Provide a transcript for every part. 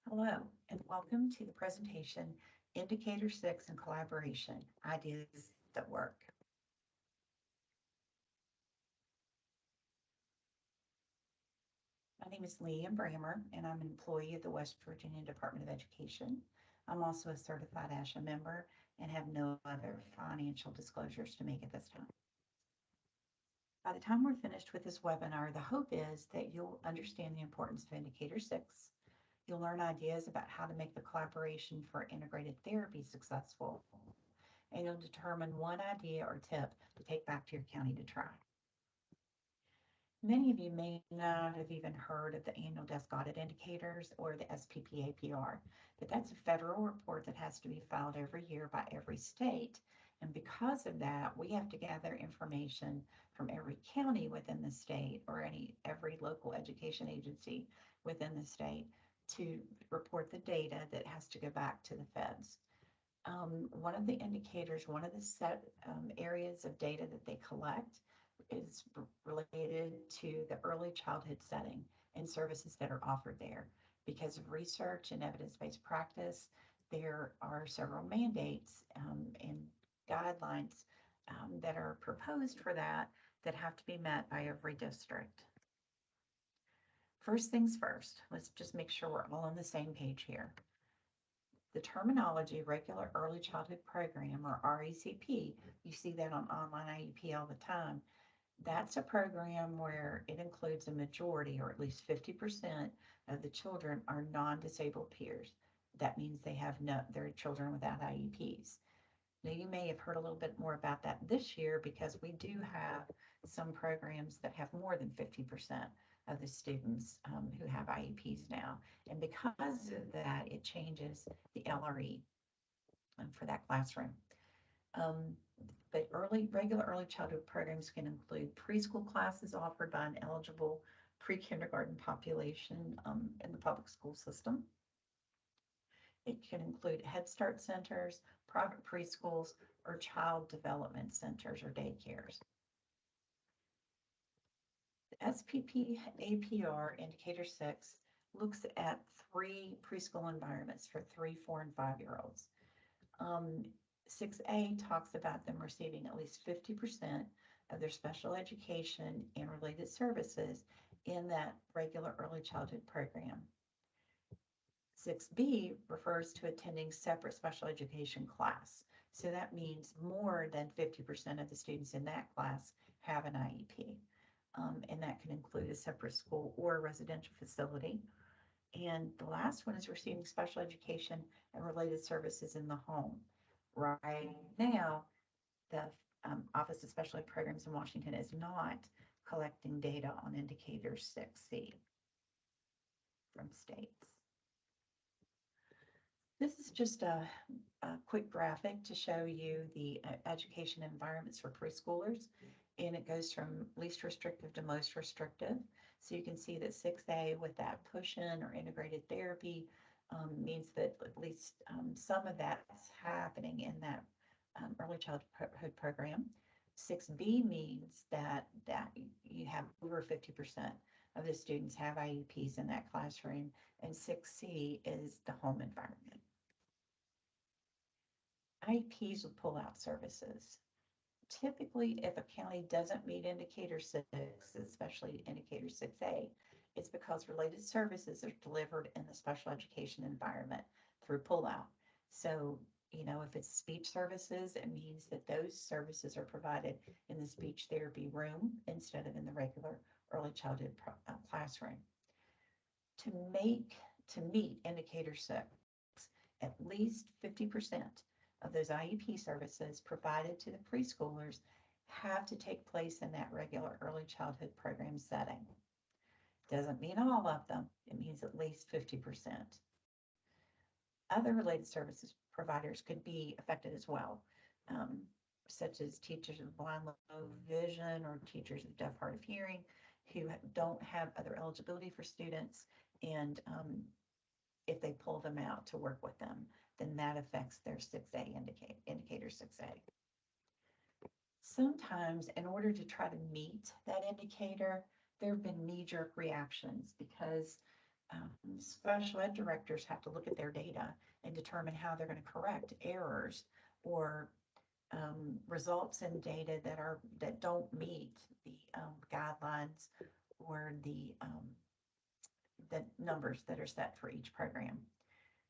Hello, and welcome to the presentation, Indicator 6 and Collaboration, Ideas that Work. My name is Leah Brammer, and I'm an employee at the West Virginia Department of Education. I'm also a certified ASHA member and have no other financial disclosures to make at this time. By the time we're finished with this webinar, the hope is that you'll understand the importance of Indicator 6. You'll learn ideas about how to make the collaboration for integrated therapy successful, and you'll determine one idea or tip to take back to your county to try. Many of you may not have even heard of the annual desk audit indicators or the SPPAPR, but that's a federal report that has to be filed every year by every state. And because of that, we have to gather information from every county within the state or every local education agency within the state to report the data that has to go back to the feds. One of the indicators, one of the areas of data that they collect is related to the early childhood setting and services that are offered there. Because of research and evidence-based practice, there are several mandates and guidelines that are proposed for that have to be met by every district. First things first, let's just make sure we're all on the same page here. The terminology Regular Early Childhood Program, or RECP, you see that on online IEP all the time. That's a program where it includes a majority, or at least 50% of the children are non-disabled peers. That means they're children without IEPs. Now, you may have heard a little bit more about that this year because we do have some programs that have more than 50% of the students who have IEPs now. And because of that, it changes the LRE for that classroom. But regular early childhood programs can include preschool classes offered by an eligible pre-kindergarten population in the public school system. It can include Head Start centers, private preschools, or child development centers or daycares. The SPPAPR Indicator 6 looks at 3 preschool environments for 3, 4, and 5-year-olds. 6A talks about them receiving at least 50% of their special education and related services in that regular early childhood program. 6B refers to attending separate special education class. So that means more than 50% of the students in that class have an IEP. And that can include a separate school or a residential facility. And the last one is receiving special education and related services in the home. Right now, the Office of Special Ed Programs in Washington is not collecting data on Indicator 6C from states. This is just a quick graphic to show you the education environments for preschoolers, and it goes from least restrictive to most restrictive. So you can see that 6A with that push-in or integrated therapy means that at least some of that's happening in that early childhood program. 6B means that you have over 50% of the students have IEPs in that classroom, and 6C is the home environment. IEPs will pull out services. Typically, if a county doesn't meet Indicator 6, especially Indicator 6A, it's because related services are delivered in the special education environment through pullout. So, if it's speech services, it means that those services are provided in the speech therapy room instead of in the regular early childhood classroom. To meet Indicator 6, at least 50% of those IEP services provided to the preschoolers have to take place in that regular early childhood program setting. Doesn't mean all of them, it means at least 50%. Other related services providers could be affected as well, such as teachers of blind, low vision, or teachers of deaf, hard of hearing who don't have other eligibility for students, and if they pull them out to work with them, then that affects their 6A indicator 6A. Sometimes in order to try to meet that indicator, there have been knee-jerk reactions because Special ed directors have to look at their data and determine how they're going to correct errors or results in data that don't meet the guidelines or the numbers that are set for each program.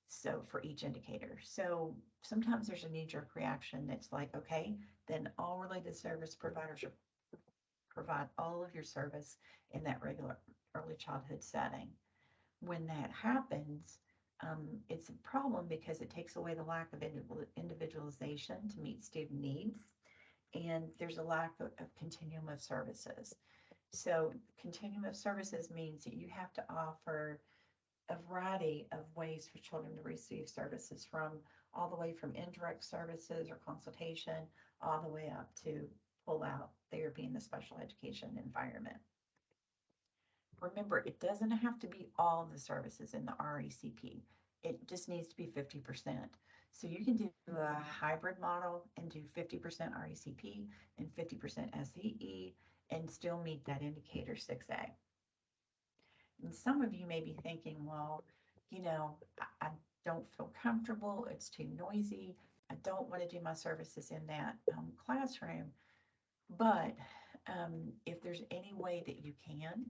So for each indicator. So sometimes there's a knee-jerk reaction that's like, okay, then all related service providers should provide all of your service in that regular early childhood setting. When that happens, it's a problem because it takes away the lack of individualization to meet student needs, and there's a lack of continuum of services. So continuum of services means that you have to offer a variety of ways for children to receive services, from all the way from indirect services or consultation all the way up to pull out therapy in the special education environment. Remember, it doesn't have to be all of the services in the RECP. It just needs to be 50%. So you can do a hybrid model and do 50% RECP and 50% SEE and still meet that indicator 6A. And some of you may be thinking, well, I don't feel comfortable. It's too noisy. I don't want to do my services in that classroom. But if there's any way that you can,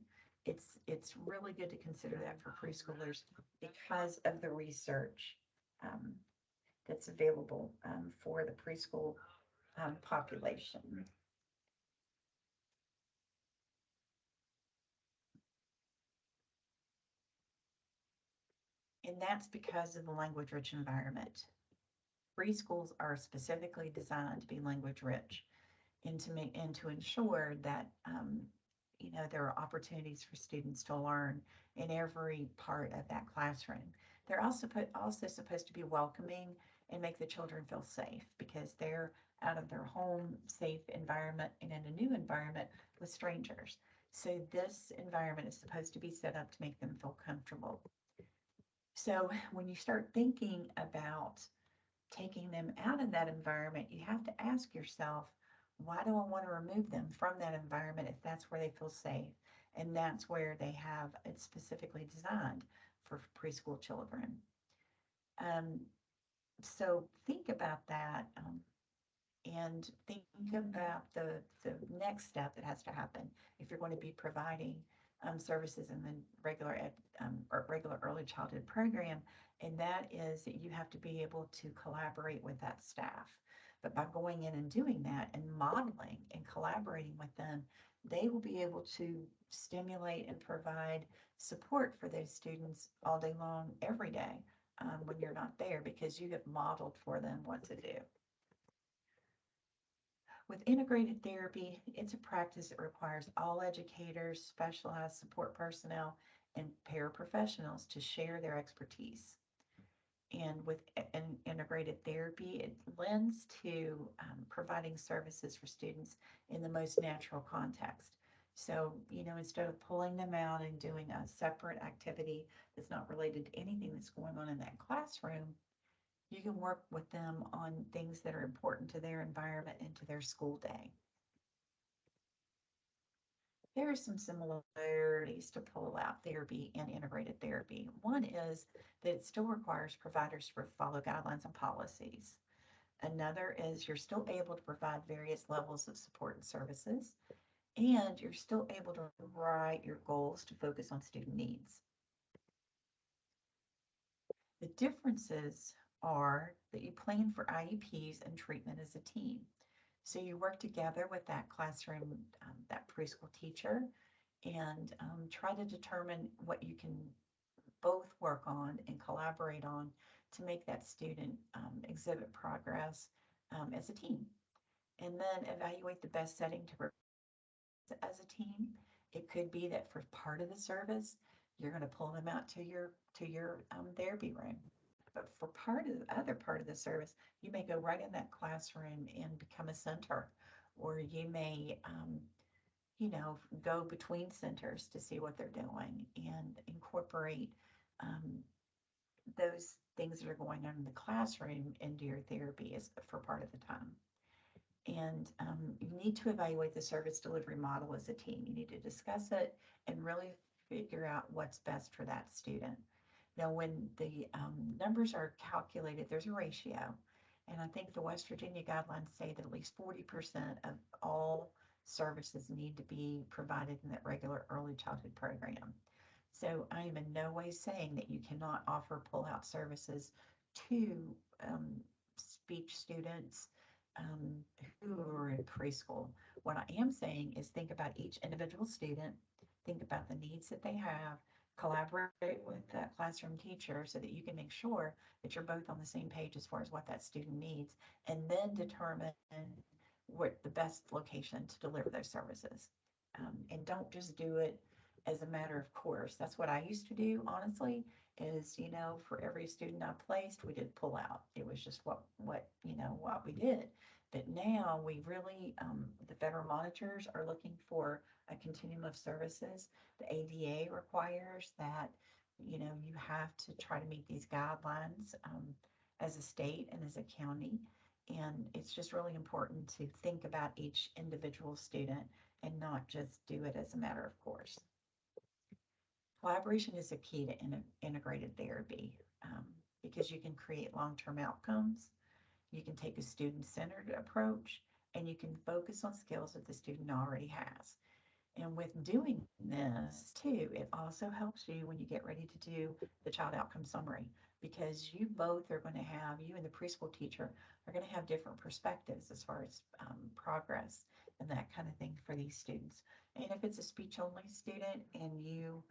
it's really good to consider that for preschoolers because of the research um, that's available for the preschool population. And that's because of the language rich environment. Preschools are specifically designed to be language rich and to ensure that there are opportunities for students to learn in every part of that classroom. They're also supposed to be welcoming and make the children feel safe because they're out of their home safe environment and in a new environment with strangers. So this environment is supposed to be set up to make them feel comfortable. So when you start thinking about taking them out of that environment, you have to ask yourself, why do I want to remove them from that environment if that's where they feel safe? And that's where they have it specifically designed for preschool children. Um, so think about that. And think about the next step that has to happen if you're going to be providing services in the regular or regular early childhood program, and that is that you have to be able to collaborate with that staff. But by going in and doing that and modeling and collaborating with them, they will be able to stimulate and provide support for those students all day long, every day, when you're not there, because you have modeled for them what to do. With integrated therapy, it's a practice that requires all educators, specialized support personnel, and paraprofessionals to share their expertise. And with an integrated therapy, it lends to providing services for students in the most natural context. So, instead of pulling them out and doing a separate activity that's not related to anything that's going on in that classroom, you can work with them on things that are important to their environment and to their school day. There are some similarities to pull-out therapy and integrated therapy. One is that it still requires providers to follow guidelines and policies. Another is you're still able to provide various levels of support and services, and you're still able to write your goals to focus on student needs. The differences are that you plan for IEPs and treatment as a team. So you work together with that classroom, that preschool teacher, and try to determine what you can both work on and collaborate on to make that student exhibit progress as a team. And then evaluate the best setting to as a team. It could be that for part of the service, you're going to pull them out to your therapy room. But for part of the other part of the service, you may go right in that classroom and become a center, or you may, go between centers to see what they're doing and incorporate um, those things that are going on in the classroom into your therapy as for part of the time. And you need to evaluate the service delivery model as a team. You need to discuss it and really figure out what's best for that student. Now, when the numbers are calculated, there's a ratio. And I think the West Virginia guidelines say that at least 40% of all services need to be provided in that regular early childhood program. So I am in no way saying that you cannot offer pull-out services to speech students um, who are in preschool. What I am saying is think about each individual student, think about the needs that they have, collaborate with that classroom teacher so that you can make sure that you're both on the same page as far as what that student needs, and then determine what the best location to deliver those services. And don't just do it as a matter of course. That's what I used to do, honestly, is, for every student I placed, we did pull out. It was just what we did. But now we really, the federal monitors are looking for a continuum of services. The ADA requires that, you have to try to meet these guidelines as a state and as a county. And it's just really important to think about each individual student and not just do it as a matter of course. Collaboration is a key to integrated therapy because you can create long-term outcomes, you can take a student-centered approach, and you can focus on skills that the student already has. And with doing this too, it also helps you when you get ready to do the child outcome summary because you both are going to have, you and the preschool teacher are going to have different perspectives as far as progress and that kind of thing for these students. And if it's a speech only student and you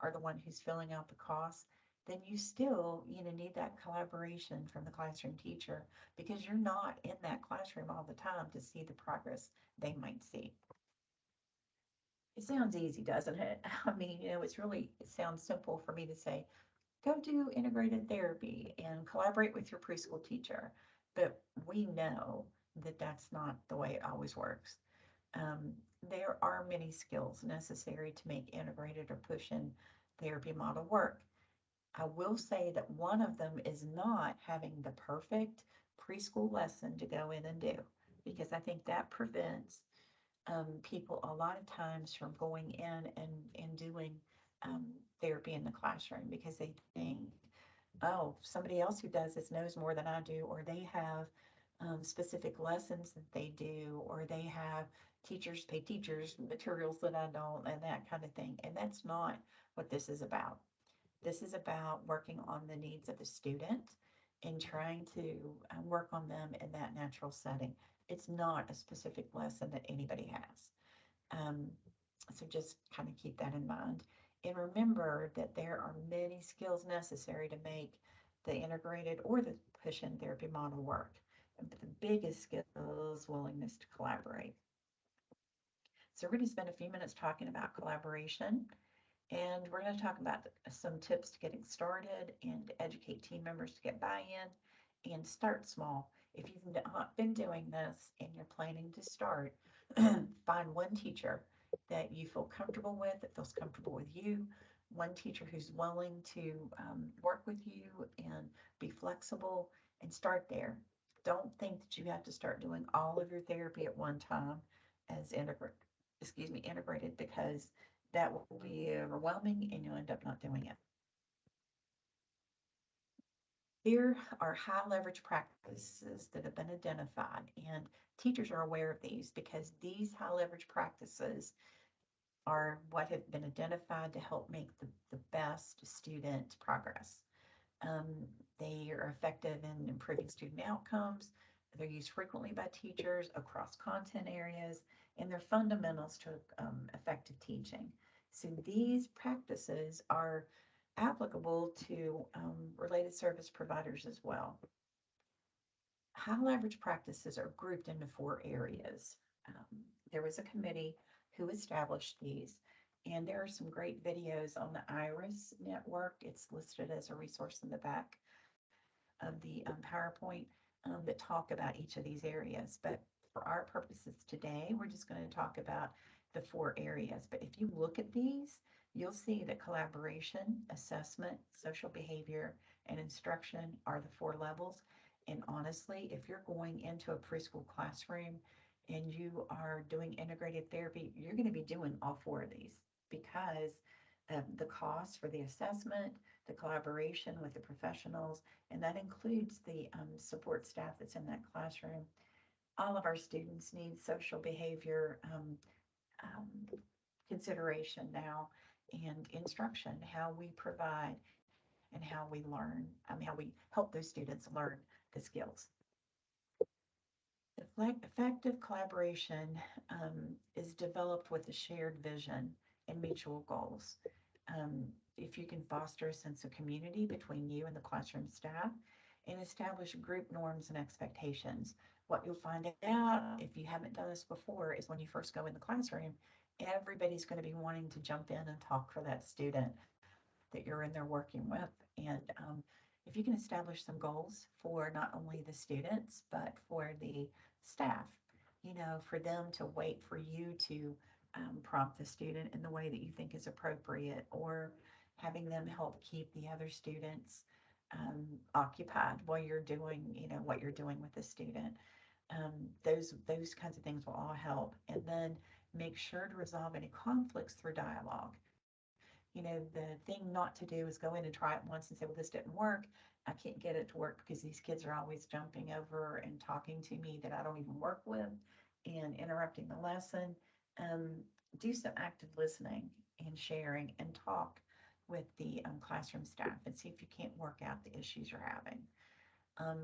are the one who's filling out the costs, then you still, need that collaboration from the classroom teacher because you're not in that classroom all the time to see the progress they might see. It sounds easy, doesn't it? I mean, it sounds simple for me to say, go do integrated therapy and collaborate with your preschool teacher. But we know that that's not the way it always works. Um, there are many skills necessary to make integrated or push-in therapy model work. I will say that one of them is not having the perfect preschool lesson to go in and do, because I think that prevents people a lot of times from going in and doing um, therapy in the classroom because they think, oh, somebody else who does this knows more than I do, or they have specific lessons that they do, or they have teachers pay teachers materials that I don't, and that kind of thing. And that's not what this is about. This is about working on the needs of the student and trying to work on them in that natural setting. It's not a specific lesson that anybody has. Um, so just kind of keep that in mind. And remember that there are many skills necessary to make the integrated or the push-in therapy model work. But the biggest skill is willingness to collaborate. So we're going to spend a few minutes talking about collaboration. And we're going to talk about some tips to getting started and educate team members to get buy-in and start small. If you've not been doing this and you're planning to start, find one teacher that you feel comfortable with, that feels comfortable with you, one teacher who's willing to work with you and be flexible and start there. Don't think that you have to start doing all of your therapy at one time as integrated because that will be overwhelming and you'll end up not doing it. Here are high leverage practices that have been identified, and teachers are aware of these because these high leverage practices are what have been identified to help make the best student progress. Um, they are effective in improving student outcomes. They're used frequently by teachers across content areas, and they're fundamentals to effective teaching. So these practices are applicable to related service providers as well. High leverage practices are grouped into 4 areas. There was a committee who established these, and there are some great videos on the IRIS network. It's listed as a resource in the back of the PowerPoint that talk about each of these areas. But for our purposes today, we're just going to talk about the 4 areas. But if you look at these, you'll see that collaboration, assessment, social behavior, and instruction are the 4 levels. And honestly, if you're going into a preschool classroom and you are doing integrated therapy, you're going to be doing all 4 of these because the cost for the assessment, the collaboration with the professionals, and that includes the support staff that's in that classroom. All of our students need social behavior um, consideration now and instruction, how we provide and how we learn, how we help those students learn the skills. Effective collaboration is developed with a shared vision and mutual goals. Um, if you can foster a sense of community between you and the classroom staff and establish group norms and expectations, what you'll find out if you haven't done this before is when you first go in the classroom, everybody's going to be wanting to jump in and talk for that student that you're in there working with. And if you can establish some goals for not only the students, but for the staff, for them to wait for you to prompt the student in the way that you think is appropriate, or having them help keep the other students occupied while you're doing, what you're doing with the student. Those kinds of things will all help. And then make sure to resolve any conflicts through dialogue. The thing not to do is go in and try it once and say, well, this didn't work. I can't get it to work because these kids are always jumping over and talking to me that I don't even work with and interrupting the lesson. Um, do some active listening and sharing and talk with the classroom staff and see if you can't work out the issues you're having.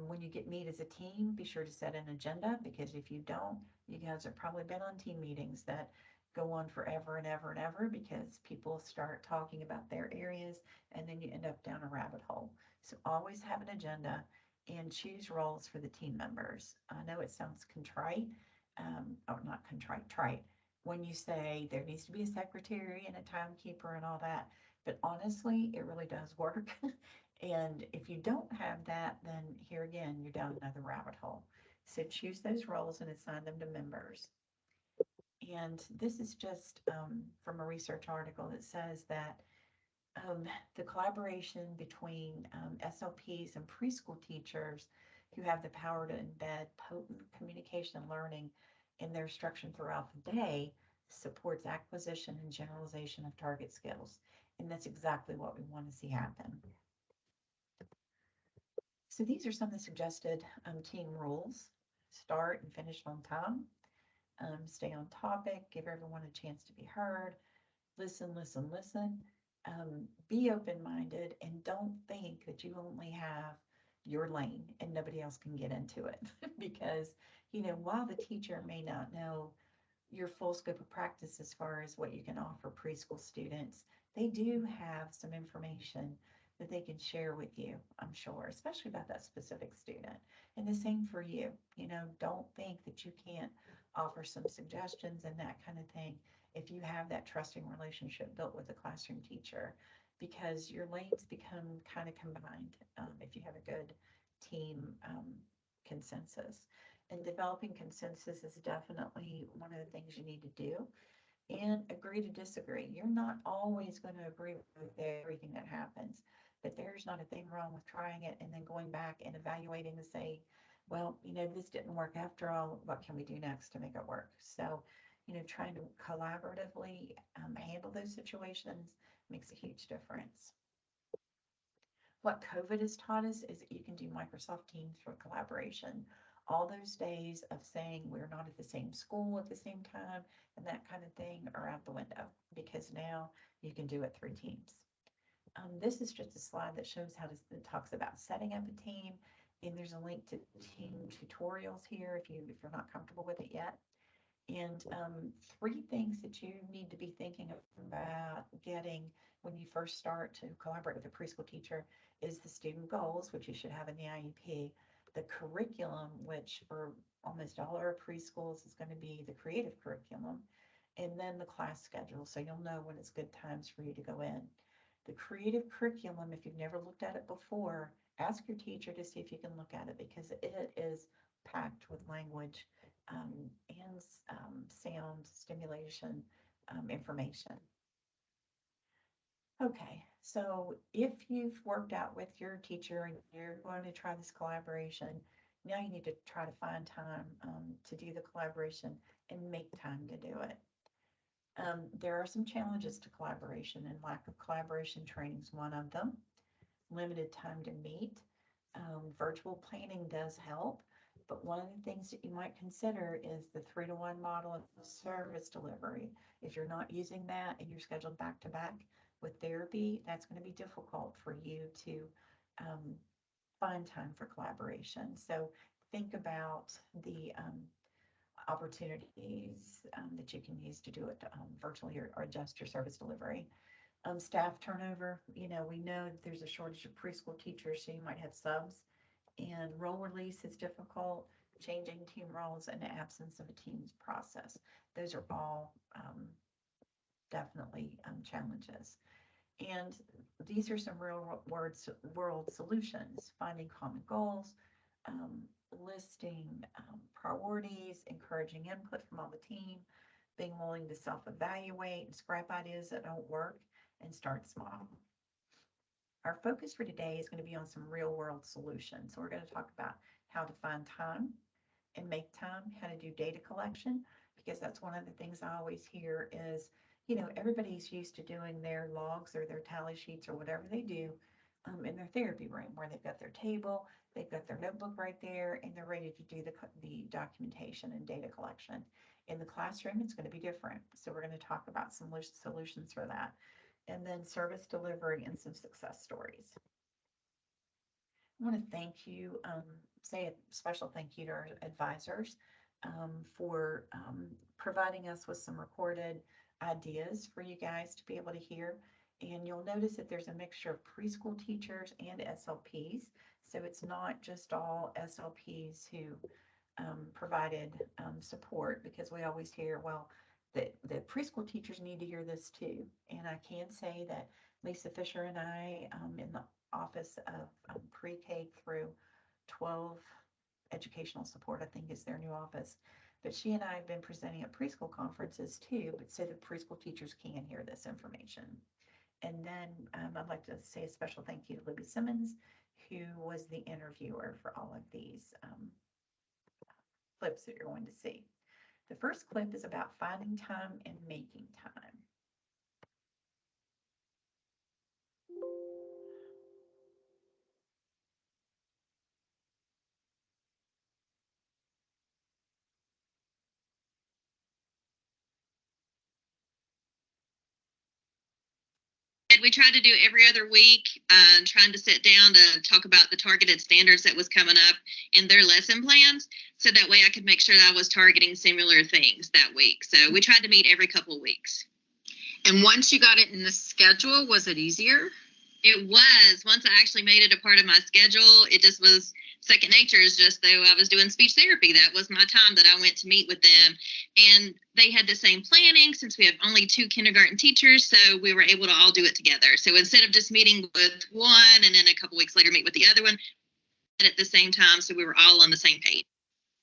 When you get meet as a team, be sure to set an agenda, because if you don't, you guys have probably been on team meetings that go on forever and ever and ever because people start talking about their areas and then you end up down a rabbit hole. So always have an agenda and choose roles for the team members. I know it sounds contrite, or not contrite, trite, when you say there needs to be a secretary and a timekeeper and all that. But honestly, it really does work. And if you don't have that, then here again, you're down another rabbit hole. So choose those roles and assign them to members. And this is just from a research article that says that um, the collaboration between SLPs and preschool teachers who have the power to embed potent communication and learning in their instruction throughout the day supports acquisition and generalization of target skills. And that's exactly what we want to see happen. So these are some of the suggested team rules. Start and finish on time. Stay on topic. Give everyone a chance to be heard. Listen, listen, listen. Be open-minded and don't think that you only have your lane and nobody else can get into it. Because, while the teacher may not know your full scope of practice as far as what you can offer preschool students, they do have some information that they can share with you, I'm sure, especially about that specific student. And the same for you. Don't think that you can't offer some suggestions and that kind of thing if you have that trusting relationship built with the classroom teacher, because your lanes become kind of combined if you have a good team consensus. And developing consensus is definitely one of the things you need to do. And agree to disagree. You're not always going to agree with everything that happens, but there's not a thing wrong with trying it and then going back and evaluating to say, well, this didn't work after all. What can we do next to make it work? So, trying to collaboratively handle those situations makes a huge difference. What COVID has taught us is that you can do Microsoft Teams for collaboration. All those days of saying we're not at the same school at the same time and that kind of thing are out the window, because now you can do it through Teams. This is just a slide that shows how to, that talks about setting up a team, and there's a link to team tutorials here if you're not comfortable with it yet. And three things that you need to be thinking about getting when you first start to collaborate with a preschool teacher is the student goals, which you should have in the IEP, the curriculum, which for almost all our preschools is going to be the creative curriculum, and then the class schedule, so you'll know when it's good times for you to go in. The creative curriculum, if you've never looked at it before, ask your teacher to see if you can look at it, because it is packed with language and sound stimulation information. Okay, so if you've worked out with your teacher and you're going to try this collaboration, now you need to try to find time to do the collaboration and make time to do it. There are some challenges to collaboration, and lack of collaboration training is one of them. Limited time to meet. Virtual planning does help, but one of the things that you might consider is the 3-to-1 model of service delivery. If you're not using that and you're scheduled back to back with therapy, that's going to be difficult for you to um, find time for collaboration. So think about the opportunities that you can use to do it virtually, or adjust your service delivery. Staff turnover, we know that there's a shortage of preschool teachers, so you might have subs, and role release is difficult, changing team roles in the absence of a team's process. Those are all definitely challenges. And these are some real world solutions: finding common goals, um, listing priorities, encouraging input from all the team, being willing to self-evaluate and scrap ideas that don't work, and start small. Our focus for today is going to be on some real world solutions. So we're going to talk about how to find time and make time, how to do data collection, because that's one of the things I always hear is, everybody's used to doing their logs or their tally sheets or whatever they do in their therapy room, where they've got their table, they've got their notebook right there, and they're ready to do the documentation and data collection. In the classroom, it's going to be different. So we're going to talk about some solutions for that, and then service delivery and some success stories. I want to thank you, say a special thank you to our advisors for providing us with some recorded ideas for you guys to be able to hear. And you'll notice that there's a mixture of preschool teachers and SLPs. So it's not just all SLPs who provided support, because we always hear, well, the preschool teachers need to hear this too. And I can say that Lisa Fisher and I, in the Office of Pre-K through 12 Educational Support, I think is their new office. But she and I have been presenting at preschool conferences too, but so the preschool teachers can hear this information. And then I'd like to say a special thank you to Libby Simmons, who was the interviewer for all of these clips that you're going to see. The first clip is about finding time and making time. We tried to do every other week, trying to sit down to talk about the targeted standards that was coming up in their lesson plans, so that way I could make sure that I was targeting similar things that week. So we tried to meet every couple of weeks. And once you got it in the schedule, was it easier? It was. Once I actually made it a part of my schedule, it just was second nature. It's just though I was doing speech therapy. That was my time that I went to meet with them. And they had the same planning, since we have only 2 kindergarten teachers, so we were able to all do it together. So instead of just meeting with one and then a couple weeks later meet with the other one at the same time, so we were all on the same page.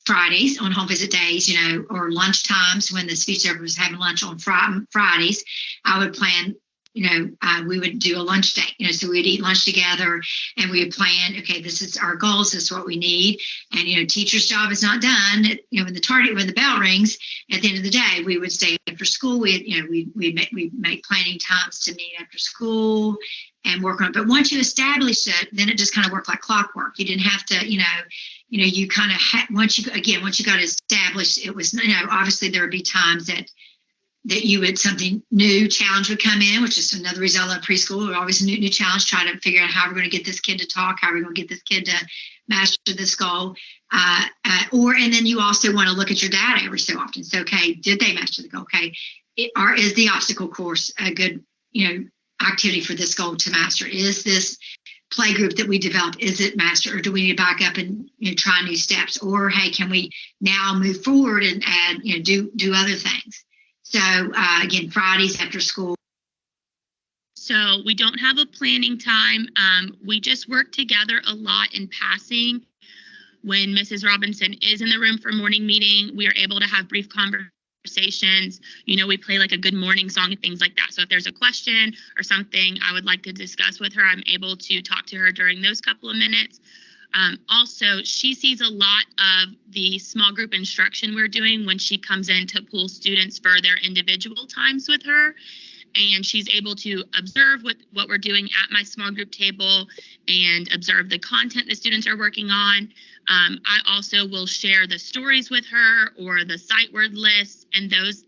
Fridays, on home visit days, or lunch times when the speech therapist was having lunch on Fridays, I would plan, we would do a lunch date, so we'd eat lunch together, and we would plan, okay, this is our goals, this is what we need. And, teacher's job is not done. When the bell rings at the end of the day, we would stay after school. We make planning times to meet after school and work on it. But once you establish it, then it just kind of worked like clockwork. You didn't have to, you kind of once you got established, it was, obviously there would be times that you would, something new challenge would come in, which is another reason I love preschool. We're always a new challenge, try to figure out how we're going to get this kid to talk, how we're going to get this kid to master this goal. And then you also want to look at your data every so often. So, okay, did they master the goal? Okay, is the obstacle course a good, activity for this goal to master? Is this play group that we develop, is it master, or do we need to back up and try new steps? Or hey, can we now move forward and add, do other things? So again, Fridays after school. So we don't have a planning time. We just work together a lot in passing. When Mrs. Robinson is in the room for morning meeting, we are able to have brief conversations. We play like a good morning song and things like that. So if there's a question or something I would like to discuss with her, I'm able to talk to her during those couple of minutes. Also, she sees a lot of the small group instruction we're doing when she comes in to pull students for their individual times with her. And she's able to observe what we're doing at my small group table and observe the content the students are working on. I also will share the stories with her or the sight word lists and those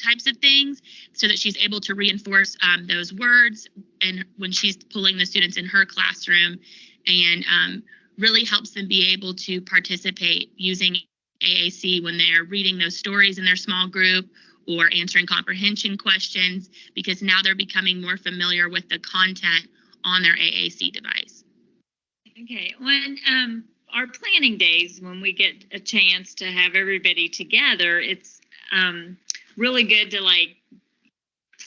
types of things so that she's able to reinforce those words and when she's pulling the students in her classroom, and really helps them be able to participate using AAC when they're reading those stories in their small group or answering comprehension questions, because now they're becoming more familiar with the content on their AAC device. Okay, when our planning days, when we get a chance to have everybody together, it's really good to like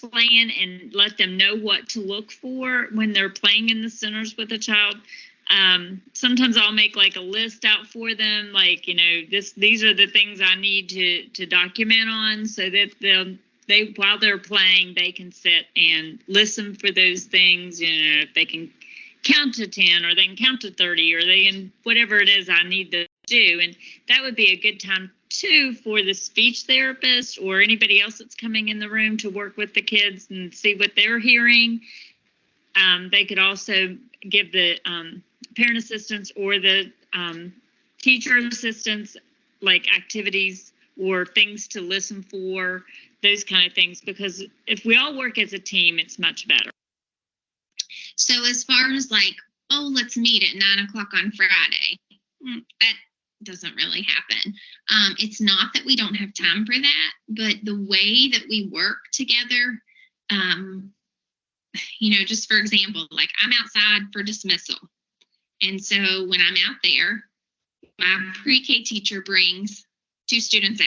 plan and let them know what to look for when they're playing in the centers with a child. Sometimes I'll make like a list out for them, like, you know, these are the things I need to document on, so that they while they're playing, they can sit and listen for those things. You know, if they can count to 10 or they can count to 30 or they can whatever it is I need to do. And that would be a good time too for the speech therapist or anybody else that's coming in the room to work with the kids and see what they're hearing. They could also give the parent assistants or the teacher assistants like activities or things to listen for, those kind of things, because if we all work as a team, it's much better. So as far as like, oh, let's meet at 9 o'clock on Friday, that doesn't really happen. It's not that we don't have time for that, but the way that we work together, you know, just for example, like I'm outside for dismissal. And so when I'm out there, my pre-K teacher brings 2 students out.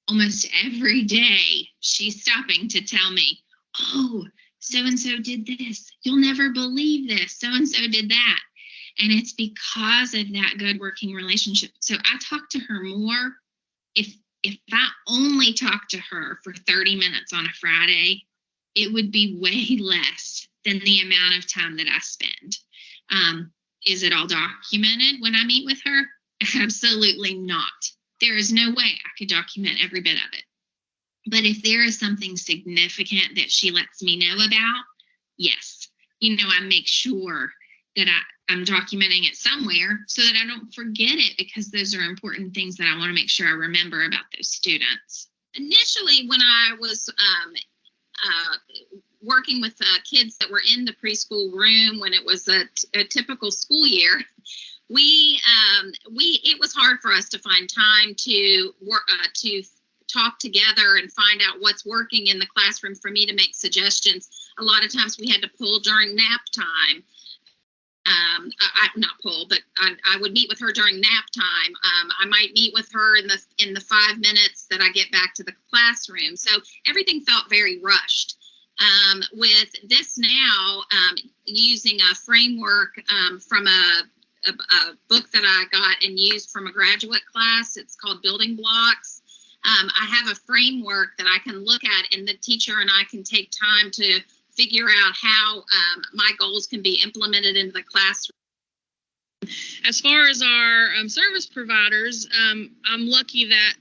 Almost every day, she's stopping to tell me, oh, so-and-so did this. You'll never believe this. So-and-so did that. And it's because of that good working relationship. So I talk to her more. If I only talk to her for 30 minutes on a Friday, it would be way less than the amount of time that I spend. Is it all documented when I meet with her? Absolutely not. There is no way I could document every bit of it. But if there is something significant that she lets me know about, yes. You know, I make sure that I'm documenting it somewhere so that I don't forget it, because those are important things that I want to make sure I remember about those students. Initially, when I was working with kids that were in the preschool room when it was a typical school year, it was hard for us to find time to work to talk together and find out what's working in the classroom for me to make suggestions. A lot of times we had to pull during nap time. Not pull, but I would meet with her during nap time. I might meet with her in the 5 minutes that I get back to the classroom. So everything felt very rushed. With this now, using a framework from a book that I got and used from a graduate class, it's called Building Blocks. I have a framework that I can look at, and the teacher and I can take time to figure out how my goals can be implemented into the classroom. As far as our service providers, I'm lucky that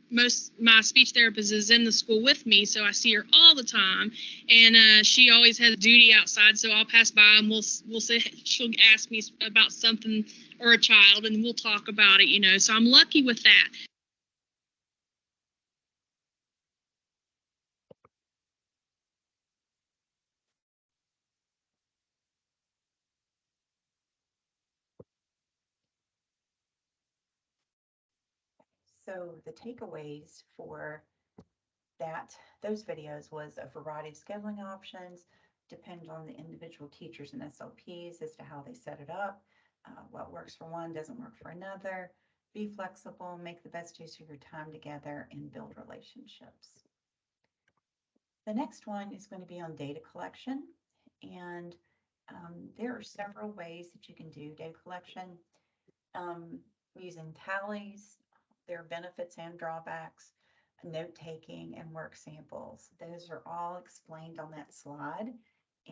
my speech therapist is in the school with me, so I see her all the time, and she always has duty outside, so I'll pass by and we'll say, she'll ask me about something or a child, and we'll talk about it, you know, so I'm lucky with that. So the takeaways for those videos was a variety of scheduling options, depend on the individual teachers and SLPs as to how they set it up. What works for one doesn't work for another. Be flexible, make the best use of your time together, and build relationships. The next one is going to be on data collection, and there are several ways that you can do data collection using tallies. There are benefits and drawbacks, note-taking, and work samples. Those are all explained on that slide,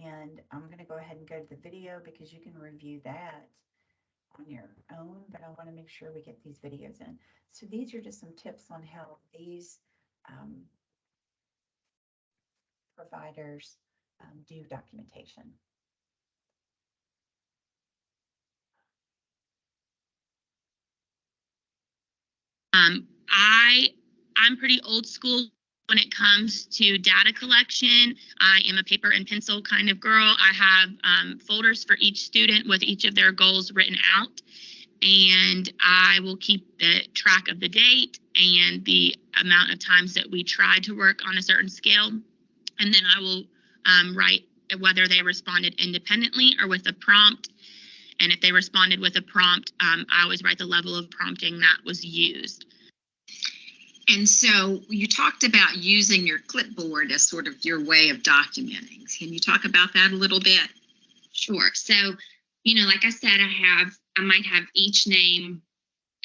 and I'm going to go ahead and go to the video because you can review that. on your own, but I want to make sure we get these videos in. So these are just some tips on how these providers do documentation. I'm pretty old school when it comes to data collection. I am a paper and pencil kind of girl. I have folders for each student with each of their goals written out, and I will keep the track of the date and the amount of times that we tried to work on a certain scale. And then I will write whether they responded independently or with a prompt. And if they responded with a prompt, I always write the level of prompting that was used. And so you talked about using your clipboard as sort of your way of documenting. Can you talk about that a little bit? Sure. So, like I said, I might have each name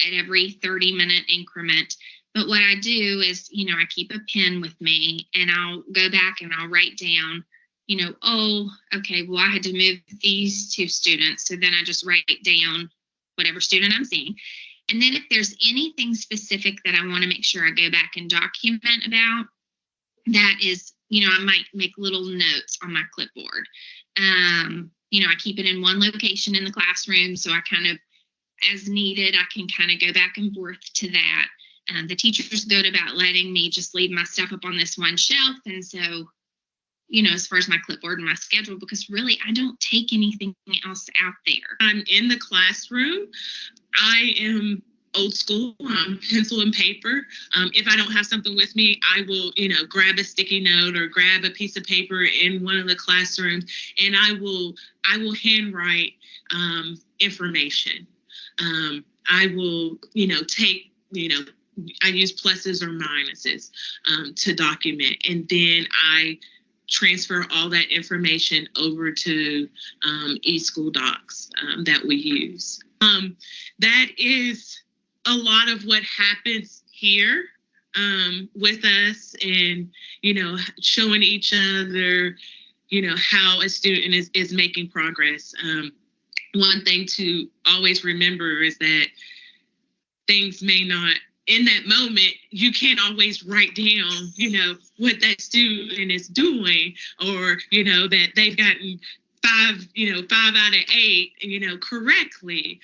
at every 30-minute increment. But what I do is, I keep a pen with me and I'll go back and I'll write down, oh, okay, well, I had to move these 2 students. So then I just write down whatever student I'm seeing. And then if there's anything specific that I want to make sure I go back and document about, that is, I might make little notes on my clipboard. I keep it in one location in the classroom. So I kind of, as needed, I can kind of go back and forth to that. The teacher's good about letting me just leave my stuff up on this one shelf. And so, as far as my clipboard and my schedule, because really I don't take anything else out there. I'm in the classroom. I am old school, pencil and paper. If I don't have something with me, I will, grab a sticky note or grab a piece of paper in one of the classrooms, and I will handwrite information. I will, take, I use pluses or minuses to document, and then I transfer all that information over to eSchool Docs that we use. That is a lot of what happens here with us, and showing each other how a student is making progress. One thing to always remember is that things may not, in that moment, you can't always write down what that student is doing, or that they've gotten 5 out of 8 correctly.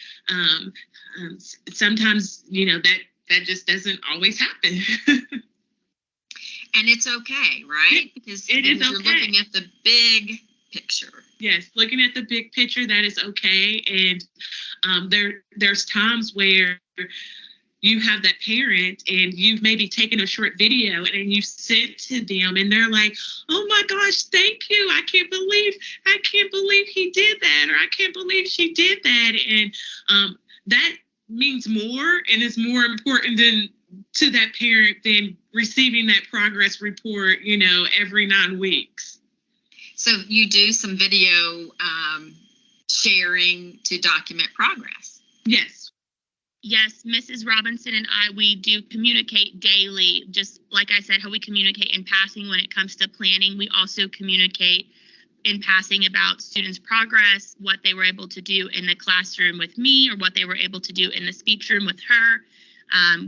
Sometimes that just doesn't always happen. And it's okay, right? Because it is you're okay. Looking at the big picture. Yes, looking at the big picture, that is okay. And there's times where you have that parent and you've maybe taken a short video and you sent to them and they're like, oh my gosh, thank you. I can't believe he did that, or I can't believe she did that. And that means more and is more important to that parent than receiving that progress report, every 9 weeks. So you do some video sharing to document progress. Yes. Yes, Mrs. Robinson and I, we do communicate daily. Just like I said, how we communicate in passing when it comes to planning. We also communicate in passing about students' progress, what they were able to do in the classroom with me, or what they were able to do in the speech room with her.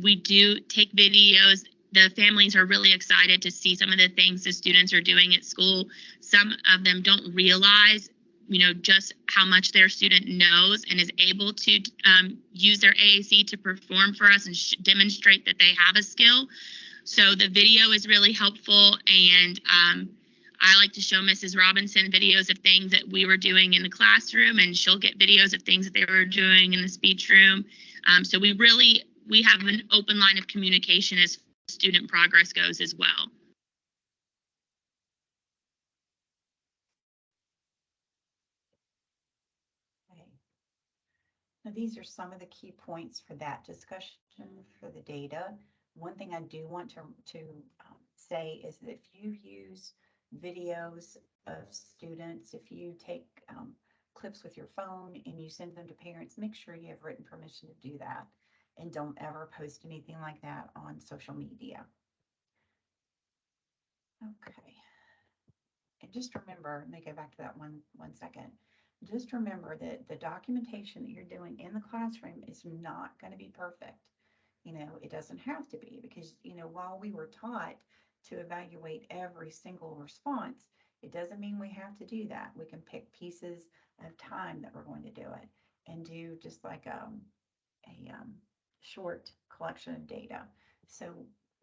We do take videos. The families are really excited to see some of the things the students are doing at school. Some of them don't realize just how much their student knows and is able to use their AAC to perform for us and demonstrate that they have a skill. So the video is really helpful, and I like to show Mrs. Robinson videos of things that we were doing in the classroom, and she'll get videos of things that they were doing in the speech room. So we have an open line of communication as student progress goes as well. Now, these are some of the key points for that discussion for the data. One thing I do want to say is that if you use videos of students, if you take clips with your phone and you send them to parents, make sure you have written permission to do that, and don't ever post anything like that on social media. Okay. And just remember, let me go back to that one second. just remember that the documentation that you're doing in the classroom is not going to be perfect. It doesn't have to be, because, while we were taught to evaluate every single response, it doesn't mean we have to do that. We can pick pieces of time that we're going to do it and do just like a short collection of data. So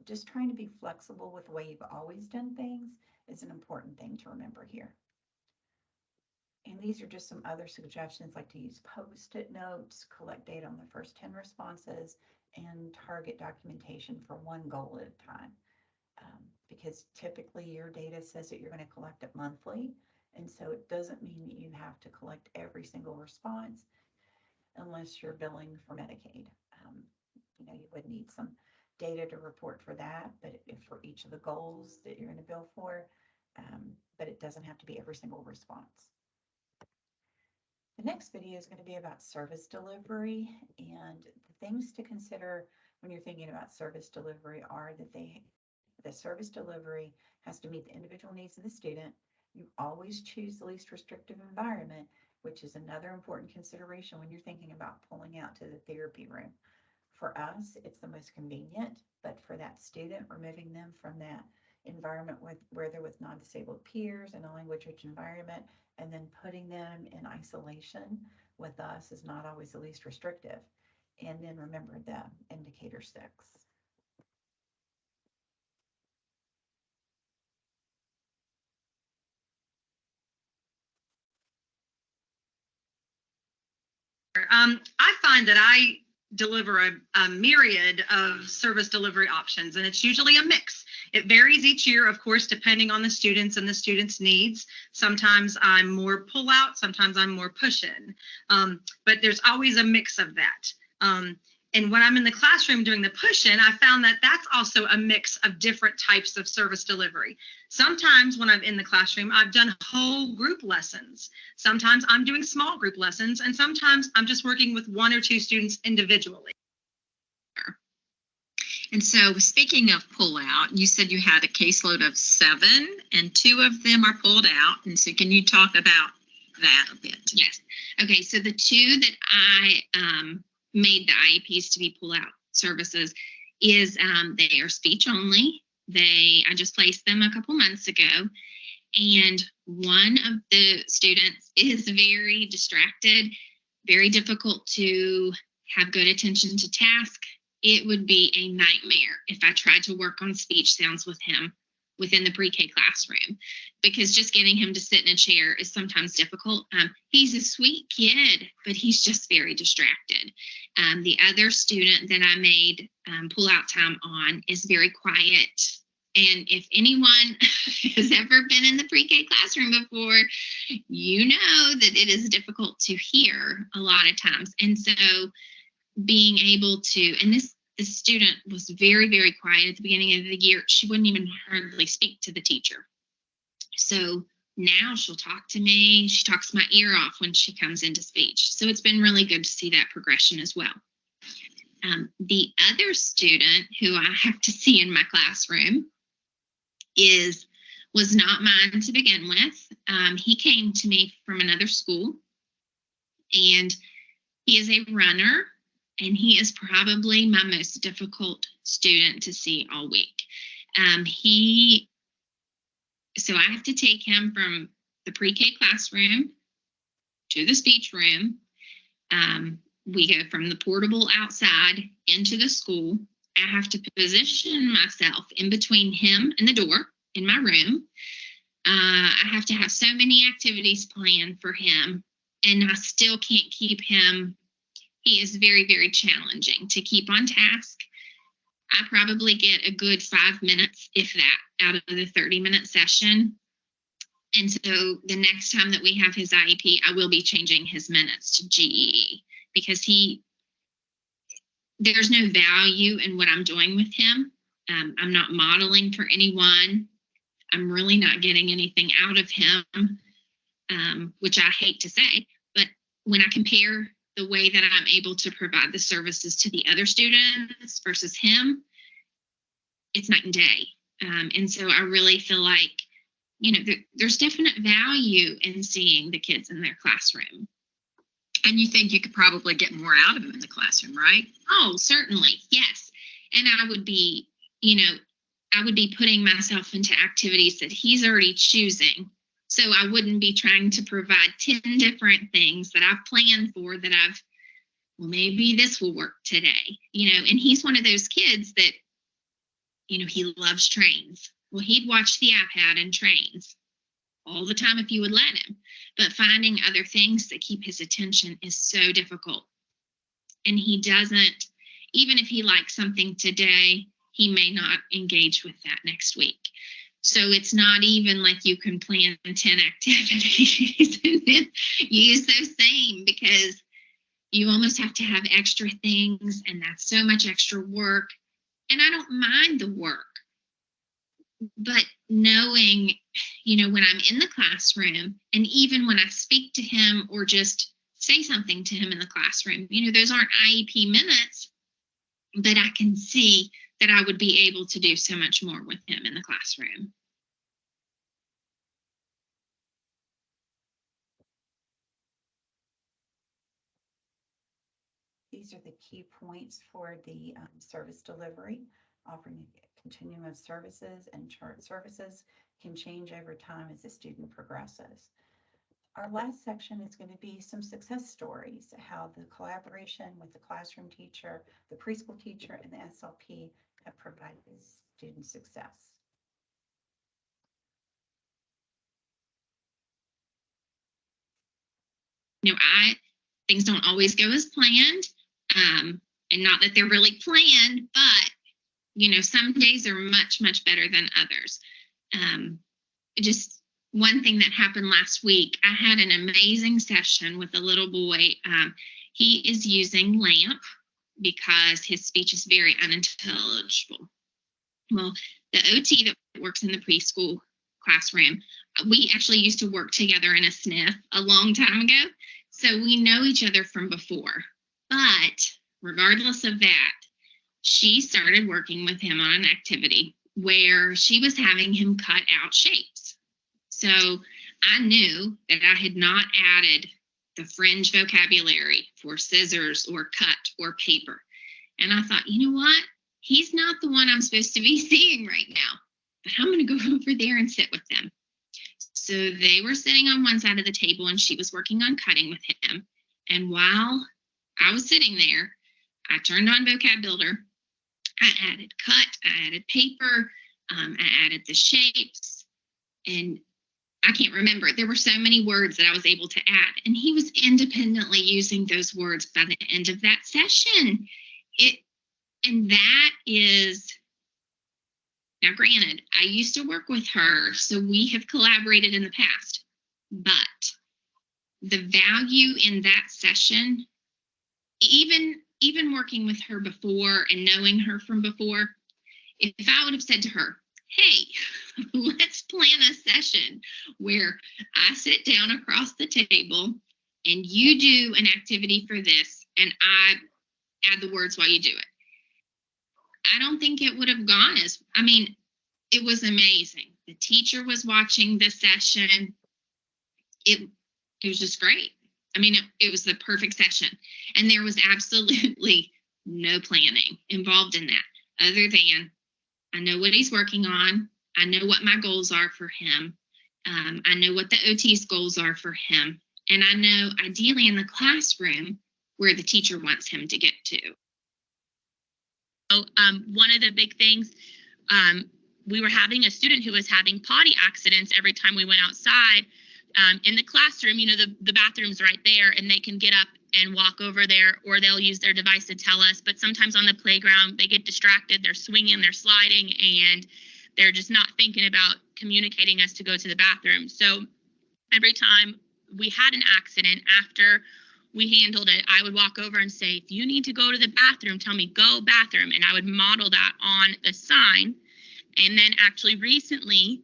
just trying to be flexible with the way you've always done things is an important thing to remember here. And these are just some other suggestions, like to use Post-it notes, collect data on the first 10 responses, and target documentation for one goal at a time. Because typically your data says that you're going to collect it monthly. And so it doesn't mean that you have to collect every single response unless you're billing for Medicaid. You would need some data to report for that, but if for each of the goals that you're going to bill for, but it doesn't have to be every single response. The next video is going to be about service delivery, and the things to consider when you're thinking about service delivery are that the service delivery has to meet the individual needs of the student. You always choose the least restrictive environment, which is another important consideration when you're thinking about pulling out to the therapy room. For us, it's the most convenient, but for that student, removing them from that environment where they're with non-disabled peers in a language-rich environment, and then putting them in isolation with us is not always the least restrictive. And then remember the indicator 6. I find that I deliver a myriad of service delivery options, and it's usually a mix. It varies each year, of course, depending on the students and the students' needs. Sometimes I'm more pull out, sometimes I'm more push in, but there's always a mix of that. And when I'm in the classroom doing the push-in, I found that that's also a mix of different types of service delivery. Sometimes when I'm in the classroom, I've done whole group lessons. Sometimes I'm doing small group lessons, and sometimes I'm just working with 1 or 2 students individually. And so speaking of pull out, you said you had a caseload of 7 and 2 of them are pulled out. And so can you talk about that a bit? Yes. Okay, so the 2 that I made the IEPs to be pull out services is they are speech only. I just placed them a couple months ago, and one of the students is very distracted, very difficult to have good attention to task. It would be a nightmare if I tried to work on speech sounds with him within the pre-K classroom, because just getting him to sit in a chair is sometimes difficult. He's a sweet kid, but he's just very distracted. The other student that I made pull out time on is very quiet. And if anyone has ever been in the pre-K classroom before, you know that it is difficult to hear a lot of times. And so being able to, and this student was very, very quiet at the beginning of the year. She wouldn't even hardly speak to the teacher. So now she'll talk to me. She talks my ear off when she comes into speech. So it's been really good to see that progression as well. The other student who I have to see in my classroom was not mine to begin with. He came to me from another school, and he is a runner. And he is probably my most difficult student to see all week. So I have to take him from the pre-K classroom to the speech room. We go from the portable outside into the school. I have to position myself in between him and the door in my room. I have to have so many activities planned for him, and I still can't keep him. He is very, very challenging to keep on task. I probably get a good 5 minutes, if that, out of the 30-minute session. And so the next time that we have his IEP, I will be changing his minutes to GEE, because there's no value in what I'm doing with him. I'm not modeling for anyone. I'm really not getting anything out of him, which I hate to say. But when I compare the way that I'm able to provide the services to the other students versus him, it's night and day. And so I really feel like there's definite value in seeing the kids in their classroom. And you think you could probably get more out of them in the classroom, right? Oh, certainly. Yes. And I would be putting myself into activities that he's already choosing. So I wouldn't be trying to provide 10 different things that I've planned for that well, maybe this will work today, and he's one of those kids that, he loves trains. Well, he'd watch the iPad and trains all the time if you would let him. But finding other things that keep his attention is so difficult. And he doesn't, even if he likes something today, he may not engage with that next week. So it's not even like you can plan 10 activities and then use those same, because you almost have to have extra things, and that's so much extra work. And I don't mind the work, but knowing, when I'm in the classroom, and even when I speak to him or just say something to him in the classroom, those aren't IEP minutes, but I can see that I would be able to do so much more with him in the classroom. These are the key points for the service delivery. Offering a continuum of services and chart services can change over time as the student progresses. Our last section is going to be some success stories, how the collaboration with the classroom teacher, the preschool teacher, and the SLP have provided student success. Things don't always go as planned, and not that they're really planned, but some days are much, much better than others. Just one thing that happened last week, I had an amazing session with a little boy. He is using LAMP because his speech is very unintelligible. Well, the OT that works in the preschool classroom, we actually used to work together in a SNF a long time ago. So we know each other from before. But regardless of that, she started working with him on an activity where she was having him cut out shapes. So I knew that I had not added the fringe vocabulary for scissors or cut or paper. And I thought, you know what? He's not the one I'm supposed to be seeing right now, but I'm going to go over there and sit with them. So they were sitting on one side of the table and she was working on cutting with him. And while I was sitting there, I turned on Vocab Builder. I added cut, I added paper, I added the shapes, and I can't remember. There were so many words that I was able to add, and he was independently using those words by the end of that session. And that is, now granted, I used to work with her, so we have collaborated in the past, but the value in that session, even working with her before and knowing her from before, if I would have said to her, hey, let's plan a session where I sit down across the table and you do an activity for this and I add the words while you do it, I don't think it would have gone it was amazing. The teacher was watching the session. It was just great. It was the perfect session. And there was absolutely no planning involved in that, other than I know what he's working on. I know what my goals are for him. I know what the OT's goals are for him. And I know ideally in the classroom where the teacher wants him to get to. So one of the big things, we were having a student who was having potty accidents every time we went outside. In the classroom, the bathroom's right there and they can get up and walk over there, or they'll use their device to tell us. But sometimes on the playground, they get distracted, they're swinging, they're sliding, and they're just not thinking about communicating us to go to the bathroom. So every time we had an accident, after we handled it, I would walk over and say, if you need to go to the bathroom, tell me, go bathroom. And I would model that on the sign. And then actually recently,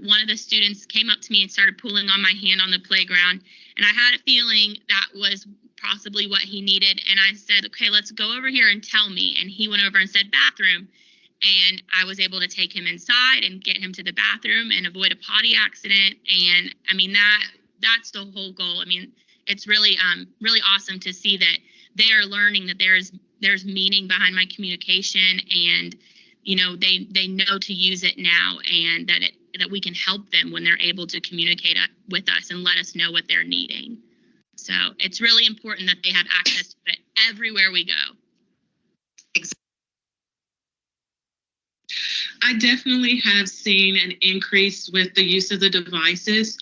one of the students came up to me and started pulling on my hand on the playground. And I had a feeling that was possibly what he needed. And I said, okay, let's go over here and tell me. And he went over and said bathroom. And I was able to take him inside and get him to the bathroom and avoid a potty accident. And I mean, that's the whole goal. I mean, it's really really awesome to see that they are learning that there's meaning behind my communication, and they know to use it now, and that we can help them when they're able to communicate with us and let us know what they're needing. So it's really important that they have access to it everywhere we go. I definitely have seen an increase with the use of the devices.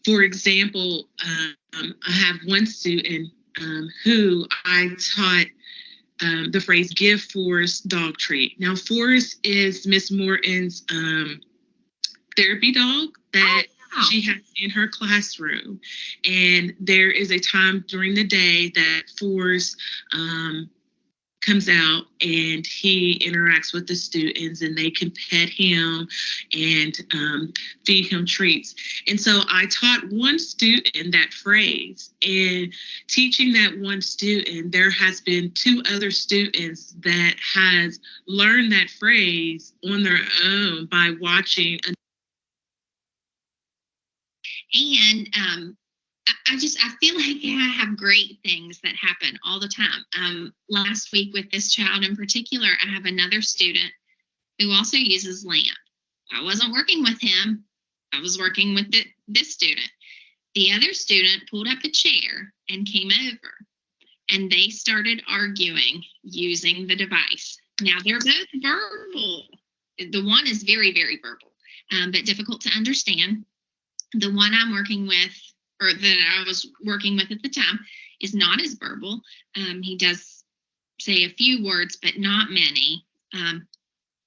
For example, I have one student who I taught the phrase "give Forrest dog treat." Now, Forrest is Miss Morton's therapy dog that she has in her classroom. And there is a time during the day that Forrest comes out and he interacts with the students, and they can pet him and feed him treats. And so I taught one student that phrase, and teaching that one student, there has been 2 other students that has learned that phrase on their own by watching. And I feel like I have great things that happen all the time. Last week with this child in particular, I have another student who also uses LAMP. I wasn't working with him. I was working with this student. The other student pulled up a chair and came over, and they started arguing using the device. Now, they're both verbal. The one is very, very verbal, but difficult to understand. The one I'm working with, or that I was working with at the time, is not as verbal. He does say a few words, but not many.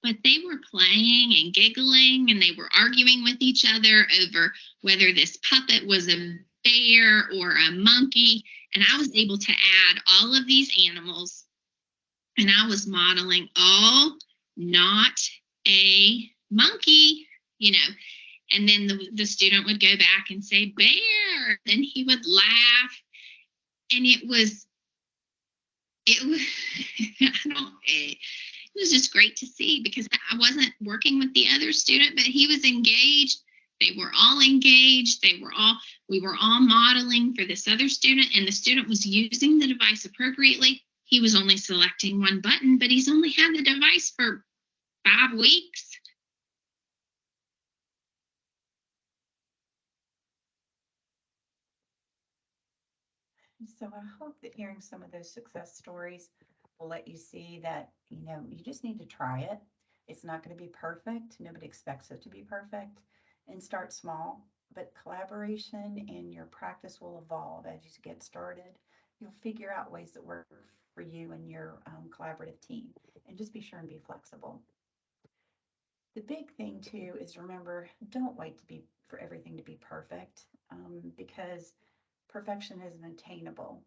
But they were playing and giggling, and they were arguing with each other over whether this puppet was a bear or a monkey. And I was able to add all of these animals, and I was modeling, oh, not a monkey, And then the student would go back and say, bear. Then he would laugh. And it was just great to see, because I wasn't working with the other student, but he was engaged. They were all engaged. We were all modeling for this other student, and the student was using the device appropriately. He was only selecting one button, but he's only had the device for 5 weeks. So I hope that hearing some of those success stories will let you see that, you just need to try it. It's not going to be perfect. Nobody expects it to be perfect. And start small, but collaboration and your practice will evolve as you get started. You'll figure out ways that work for you and your collaborative team. And just be sure and be flexible. The big thing too is remember, don't wait for everything to be perfect, because perfection isn't attainable.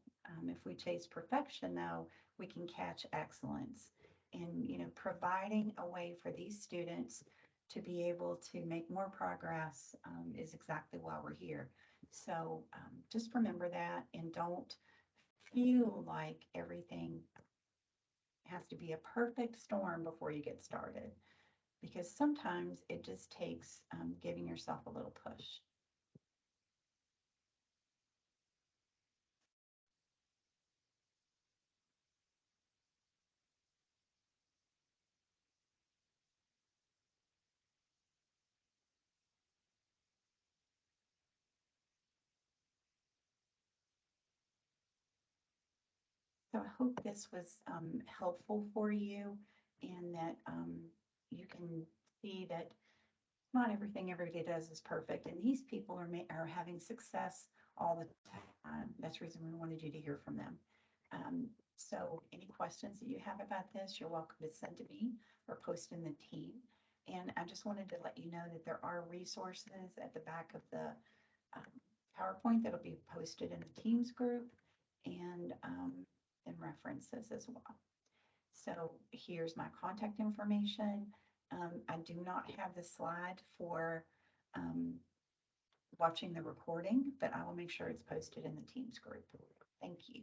If we chase perfection, though, we can catch excellence. And, providing a way for these students to be able to make more progress is exactly why we're here. So just remember that, and don't feel like everything has to be a perfect storm before you get started, because sometimes it just takes giving yourself a little push. So I hope this was helpful for you, and that you can see that not everything everybody does is perfect, and these people are having success all the time. That's the reason we wanted you to hear from them. So any questions that you have about this, you're welcome to send to me or post in the team. And I just wanted to let you know that there are resources at the back of the PowerPoint that'll be posted in the Teams group, and references as well. So here's my contact information. I do not have the slide for watching the recording, but I will make sure it's posted in the Teams group. Thank you.